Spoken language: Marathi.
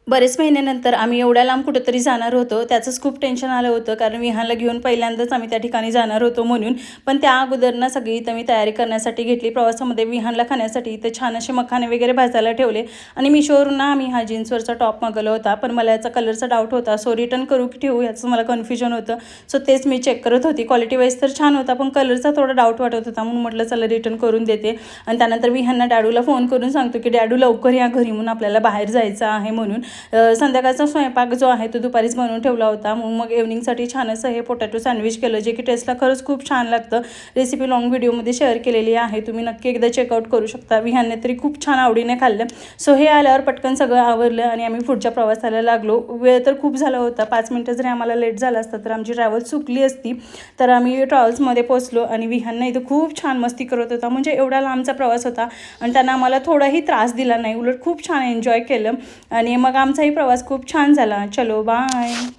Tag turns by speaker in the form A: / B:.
A: बरेच महिन्यानंतर आम्ही एवढ्या लांब कुठेतरी जाणार होतो. त्याचंच खूप टेन्शन आलं होतं, कारण विहानला घेऊन पहिल्यांदाच आम्ही त्या ठिकाणी जाणार होतो म्हणून. पण त्या अगोदर ना सगळी इथं मी तयारी करण्यासाठी घेतली. प्रवासामध्ये विहानला खाण्यासाठी इथे छान असे मखाने वगैरे भाजायला ठेवले आणि मिशोवरून ना आम्ही हा जीन्सवरचा टॉप मागवला होता. पण मला याचा कलरचा डाऊट होता, सो रिटर्न करू की ठेवू याचं मला कन्फ्युजन होतं. सो तेच मी चेक करत होती. क्वालिटी वाईज तर छान होता, पण कलरचा थोडा डाऊट वाटत होता, म्हणून म्हटलं चला रिटर्न करून देते. आणि त्यानंतर विहानला डॅडूला फोन करून सांगतो की डॅडू लवकर या घरी, म्हणून आपल्याला बाहेर जायचं आहे म्हणून. संध्याकाळचा स्वयंपाक जो आहे तो दुपारीच बनवून ठेवला होता. मग इव्हनिंगसाठी छान असं हे पोटॅटो सँडविच केलं, जे की टेस्टला खरंच खूप छान लागतं. रेसिपी लॉंग व्हिडिओमध्ये शेअर केलेली आहे, तुम्ही नक्की एकदा चेकआउट करू शकता. विहानने तरी खूप छान आवडीने खाल्लं. सो हे आल्यावर पटकन सगळं आवरलं आणि आम्ही पुढच्या प्रवासाला लागलो. वेळ तर खूप झाला होता, 5 मिनटं जरी आम्हाला लेट झाला असता तर आमची ट्रॅव्हल चुकली असती. तर आम्ही ट्रॅव्हल्समध्ये पोचलो आणि विहानने इथं खूप छान मस्ती करत होता. म्हणजे एवढा लांबचा प्रवास होता आणि त्यांना आम्हाला थोडाही त्रास दिला नाही, उलट खूप छान एन्जॉय केलं. आणि मग आमचाही प्रवास खूप छान झाला. चलो बाय.